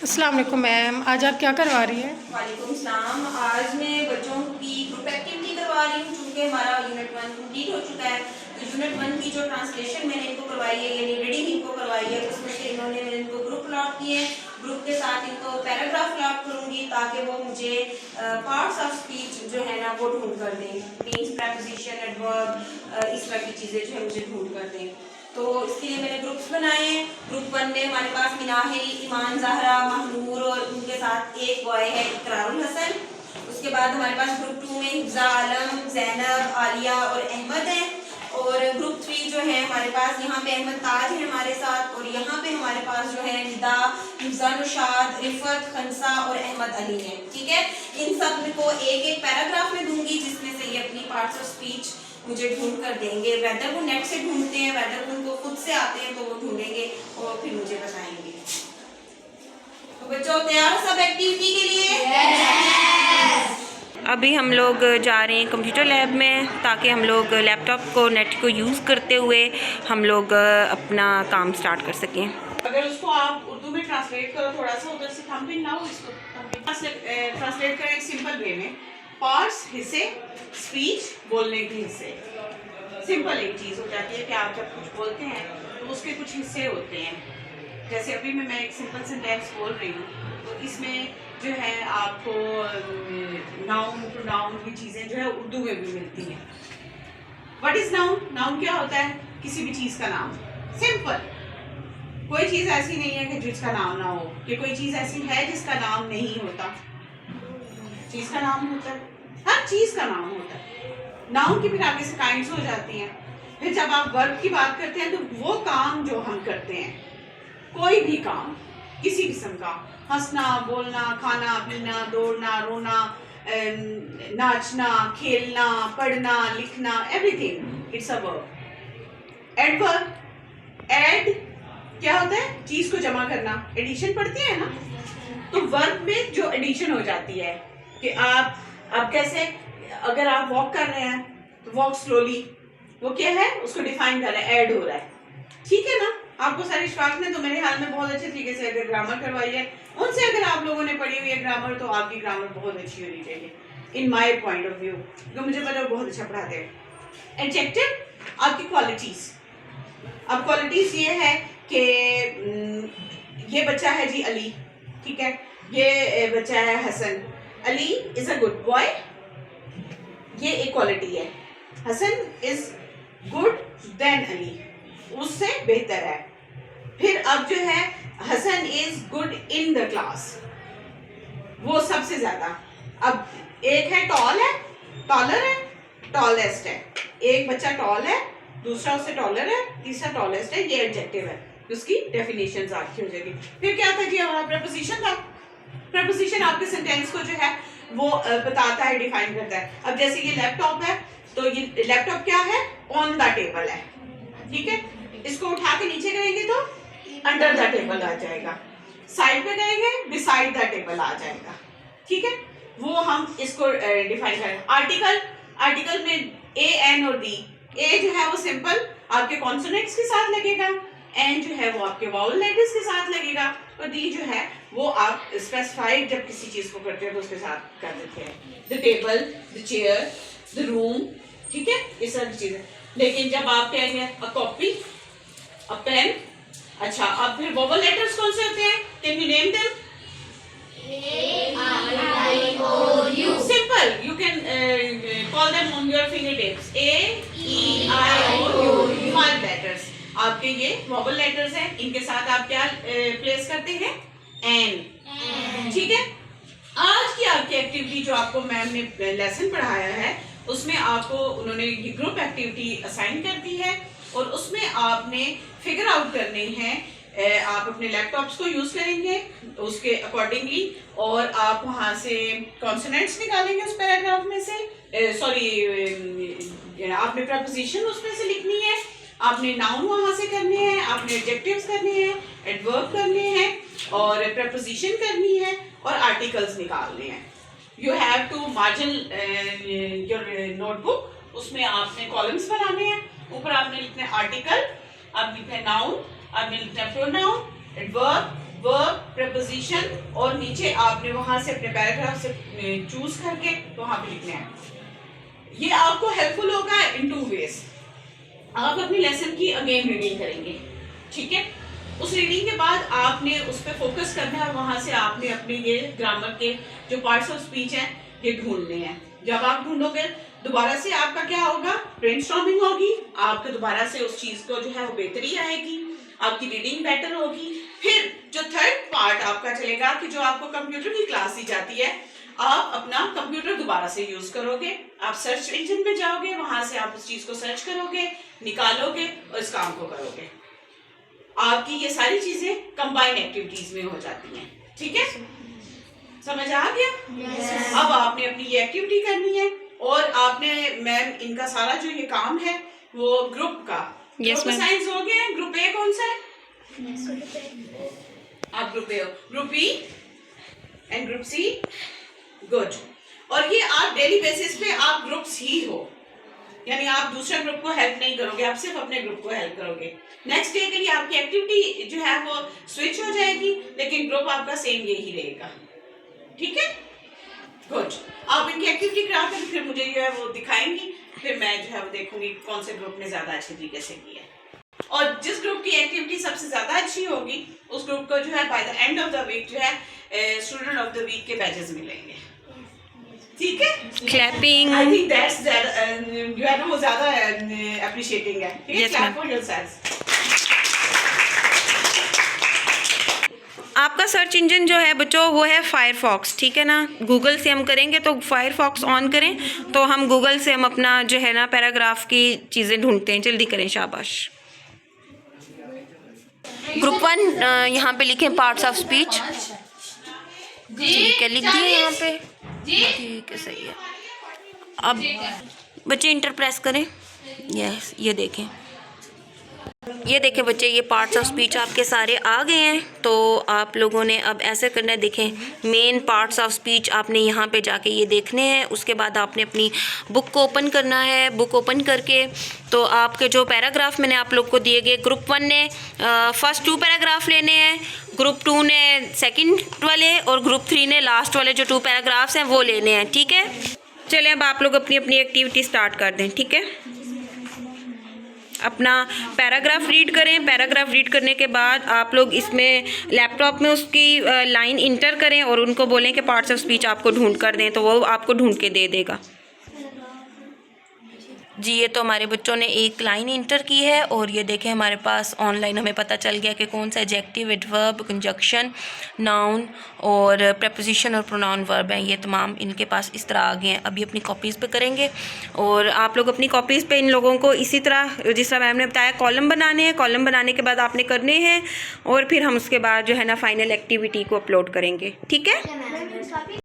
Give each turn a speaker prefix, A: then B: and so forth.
A: अस्सलाम वालेकुम मैम, आज आप क्या करवा रही हैं?
B: वालेकुम सलाम। आज मैं बच्चों की ग्रुप एक्टिविटी करवा रही हूँ क्योंकि हमारा यूनिट 1 कंप्लीट हो चुका है। तो यूनिट 1 की जो ट्रांसलेशन मैंने इनको करवाई है यानी रीडिंग इनको करवाई है, उसमें से मैंने इनको ग्रुप अलॉट किए हैं। ग्रुप के साथ इनको पैराग्राफ अलॉट करूँगी ताकि वो मुझे पार्ट्स ऑफ स्पीच जो है ना वो ढूंढ कर दें, मीन्स प्रेपोजिशन, एडवर्ब, इस तरह की चीज़ें जो है मुझे ढूंढ कर दें। तो इसके लिए मैंने ग्रुप्स बनाए हैं। ग्रुप 1 में हमारे पास मिनाहिल, ईमान, ज़हरा, महनूर और उनके साथ एक बॉय है इकरारुल हसन। उसके बाद हमारे पास ग्रुप 2 में हिफ्जा आलम, जैनब, आलिया और अहमद है। और ग्रुप 3 जो है हमारे पास, यहाँ पे अहमद ताज है हमारे साथ, और यहाँ पे हमारे पास जो है निदा, हिफ्जा नुशाद, रिफत, खनसा और अहमद अली है। ठीक है, इन सब को एक एक पैराग्राफ में दूंगी जिसमें से ये अपनी पार्ट्स ऑफ स्पीच मुझे ढूंढ कर देंगे। वेदर वो नेट से ढूंढते हैं, वेदर उनको खुद से आते हैं तो वो ढूंढेंगे और फिर मुझे बताएंगे। तो बच्चों तैयार हो सब एक्टिविटी के लिए? अभी हम लोग जा रहे हैं कंप्यूटर लैब में ताकि हम लोग लैपटॉप को नेट को यूज़ करते हुए हम लोग अपना काम स्टार्ट कर सकें।
C: अगर उसको आप उर्दू में ट्रांसलेट करो थोड़ा सा उधर से थंबनेल ना हो, इसको ट्रांसलेट करें एक सिंपल वे में। पार्ट्स हिस्से, स्पीच बोलने के हिस्से। सिंपल एक चीज़ हो जाती है कि आप जब कुछ बोलते हैं तो उसके कुछ हिस्से होते हैं। जैसे अभी मैं एक सिंपल सेंटेंस बोल रही हूँ तो इसमें जो है आपको नाउन, प्रोनाउन की चीज़ें जो है उर्दू में भी मिलती हैं। What is noun? नाउन क्या होता है? किसी भी चीज़ का नाम। सिंपल, कोई चीज़ ऐसी नहीं है कि जिसका नाम ना हो, कि कोई चीज़ ऐसी है जिसका नाम नहीं होता। चीज़ का नाम होता है, हर चीज़ का नाम होता है। नाउन की फिर आगे से काइंड्स हो जाती हैं। फिर जब आप वर्ब की बात करते हैं तो वो काम जो हम करते हैं, कोई भी काम किसी किस्म का, हंसना, बोलना, खाना पीना, दौड़ना, रोना, नाचना, खेलना, पढ़ना, लिखना, everything it's a verb. Adverb, ad क्या होता है? चीज को जमा करना। एडिशन पढ़ती है ना, तो वर्ब में जो एडिशन हो जाती है कि आप कैसे, अगर आप वॉक कर रहे हैं तो वॉक स्लोली, वो क्या है? उसको डिफाइन कर रहा है, ऐड हो रहा है। ठीक है ना? आपको सारी इशफाक ने तो मेरे ख्याल में बहुत अच्छे तरीके से अगर ग्रामर करवाई है, उनसे अगर आप लोगों ने पढ़ी हुई है ग्रामर तो आपकी ग्रामर बहुत अच्छी होनी चाहिए in my point of view, क्योंकि मुझे पता है बहुत अच्छा पढ़ाते हैं। एडजेक्टिव आपकी क्वालिटीज। अब क्वालिटीज ये है कि ये बच्चा है जी अली, ठीक है, ये बच्चा है Hasan. Ali is a good boy, ये एक क्वालिटी है। Hasan is good then Ali, उससे बेहतर है। फिर अब जो है Hasan is good in the class, वो सबसे ज्यादा। अब एक है टॉल है, टॉलर है, टॉलेस्ट है। एक बच्चा टॉल है, दूसरा उससे टॉलर है, तीसरा टॉलेस्ट है। ये एडजेक्टिव है, उसकी डेफिनेशन आपकी हो जाएगी। फिर क्या था जी? हमारा प्रपोजिशन था। प्रपोजिशन आपके सेंटेंस को जो है वो बताता है, डिफाइन करता है। अब जैसे ये लैपटॉप है तो ये लैपटॉप क्या है? ऑन द टेबल है, ठीक है। इसको उठा के नीचे करेंगे तो अंडर द टेबल आ जाएगा, साइड पे करेंगे बिसाइड द टेबल आ जाएगा, ठीक है। वो हम इसको डिफाइन करें। आर्टिकल, आर्टिकल में ए, एन और डी। ए जो है वो सिंपल आपके कॉन्सोनेंट्स के साथ लगेगा, एन जो है वो आपके वाउल लेटर्स के साथ लगेगा, और डी जो है वो आप स्पेसिफाइड जब किसी चीज को करते हो तो उसके साथ कर देते हैं। The table, the chair, the room, ठीक है, ये सारी चीजें। लेकिन जब आप कहेंगे अ कॉपी, अ पेन, अच्छा अब फिर वोवल लेटर्स कौन से होते हैं? Can you name them? Simple. You can call them on your fingertips. A, E, I, O, U. 5 letters. आपके ये वोवल लेटर्स हैं, इनके साथ आप क्या प्लेस करते हैं? एन। ठीक है। आज की आपकी एक्टिविटी जो आपको मैम ने लेसन पढ़ाया है उसमें आपको उन्होंने ये ग्रुप एक्टिविटी असाइन कर दी है, और उसमें आपने फिगर आउट करने हैं। आप अपने लैपटॉप्स को यूज करेंगे उसके अकॉर्डिंगली, और आप वहां से कॉन्सोनेंट्स निकालेंगे उस पैराग्राफ में से। आपने प्रपोजिशन उसमें से लिखनी है, आपने नाउन वहां से करने हैं, आपने एडजेक्टिव्स करने हैं, एडवर्ब करने हैं, और प्रपोजिशन करनी है, और आर्टिकल्स निकालने हैं। You have to margin your notebook, उसमें आपने कॉलम्स बनाने हैं। ऊपर आपने लिखना है आर्टिकल, आप लिखना है नाउन, आपने लिखना है प्रोनाउन, एडवर्ब, वर्ब, प्रपोजिशन और नीचे आपने वहां से अपने पैराग्राफ से चूज करके तो वहां पे लिखना है। ये आपको हेल्पफुल होगा इन 2 वेज। आप अपनी लेसन की अगेन रीडिंग करेंगे, ठीक है। उस रीडिंग के बाद आपने उस पर फोकस करना है और वहां से आपने अपने ये ग्रामर के जो पार्ट्स ऑफ स्पीच हैं ये ढूंढने हैं। जब आप ढूंढोगे दोबारा से आपका क्या होगा, ब्रेनस्टॉर्मिंग होगी, आपको दोबारा से उस चीज को जो है वो बेहतरी आएगी, आपकी रीडिंग बेटर होगी। फिर जो थर्ड पार्ट आपका चलेगा कि जो आपको कंप्यूटर की क्लास दी जाती है, आप अपना कंप्यूटर दोबारा से यूज करोगे, आप सर्च इंजन में जाओगे, वहां से आप उस चीज को सर्च करोगे, निकालोगे और इस काम को करोगे। आपकी ये सारी चीजें कंबाइंड एक्टिविटीज में हो जाती हैं, ठीक है। समझ आ गया? yes. अब आपने अपनी ये एक्टिविटी करनी है और आपने मैम इनका सारा जो ये काम है वो ग्रुप का
A: yes,
C: साइंस हो गया। ग्रुप ए कौन सा है? आप ग्रुप ए हो, group B and group C, good. और ये आप डेली बेसिस पे आप ग्रुप्स ही हो, यानी आप दूसरे ग्रुप को हेल्प नहीं करोगे, आप सिर्फ अपने ग्रुप को हेल्प करोगे। नेक्स्ट डे के लिए आपकी एक्टिविटी जो है वो स्विच हो जाएगी, लेकिन ग्रुप आपका सेम यही रहेगा, ठीक है, गुड। आप इनकी एक्टिविटी करा कर फिर मुझे जो है वो दिखाएंगी, फिर मैं जो है वो देखूंगी कौन से ग्रुप ने ज्यादा अच्छे तरीके से किया। और जिस ग्रुप की एक्टिविटी सबसे ज्यादा अच्छी होगी उस ग्रुप को जो है by the end of the week जो है स्टूडेंट ऑफ द वीक के बैचेस मिलेंगे, ठीक है।
A: क्लैपिंग।
C: आई थिंक दैट्स जो है ना वो ज्यादा अप्रिशिएटिंग है, ठीक है। Clap for yourself.
D: आपका सर्च इंजन जो है बच्चों वो है फायरफॉक्स, ठीक है ना। गूगल से हम करेंगे तो फायरफॉक्स ऑन करें तो हम गूगल से हम अपना जो है ना पैराग्राफ की चीज़ें ढूंढते हैं। जल्दी करें, शाबाश। ग्रुप 1 यहाँ पे लिखें पार्ट्स ऑफ स्पीच, ठीक है, लिख दिए यहाँ पे, ठीक है, सही है। अब बच्चे इंटर प्रेस करें, यस, ये देखें बच्चे, ये पार्ट्स ऑफ स्पीच आपके सारे आ गए हैं। तो आप लोगों ने अब ऐसे करना है, देखें मेन पार्ट्स ऑफ स्पीच आपने यहाँ पे जाके ये देखने हैं। उसके बाद आपने अपनी बुक को ओपन करना है। बुक ओपन करके तो आपके जो पैराग्राफ मैंने आप लोग को दिए गए, ग्रुप 1 ने फर्स्ट 2 पैराग्राफ लेने हैं, ग्रुप 2 ने सेकंड वाले और ग्रुप 3 ने लास्ट वाले जो 2 पैराग्राफ्स हैं वो लेने हैं, ठीक है। चलें अब आप लोग अपनी अपनी एक्टिविटी स्टार्ट कर दें, ठीक है। अपना पैराग्राफ रीड करें। पैराग्राफ रीड करने के बाद आप लोग इसमें लैपटॉप में उसकी लाइन इंटर करें और उनको बोलें कि पार्ट्स ऑफ स्पीच आपको ढूंढ कर दें, तो वो आपको ढूंढ के दे देगा। जी, ये तो हमारे बच्चों ने एक लाइन इंटर की है और ये देखें हमारे पास ऑनलाइन हमें पता चल गया कि कौन सा एडजेक्टिव, एडवर्ब, कंजक्शन, नाउन और प्रपोजिशन और प्रोनाउन वर्ब हैं। ये तमाम इनके पास इस तरह आ गए हैं। अभी अपनी कॉपीज़ पे करेंगे और आप लोग अपनी कॉपीज़ पे इन लोगों को इसी तरह जिस तरह मैम ने बताया कॉलम बनाने हैं। कॉलम बनाने के बाद आपने करने हैं और फिर हम उसके बाद जो है ना फाइनल एक्टिविटी को अपलोड करेंगे, ठीक है।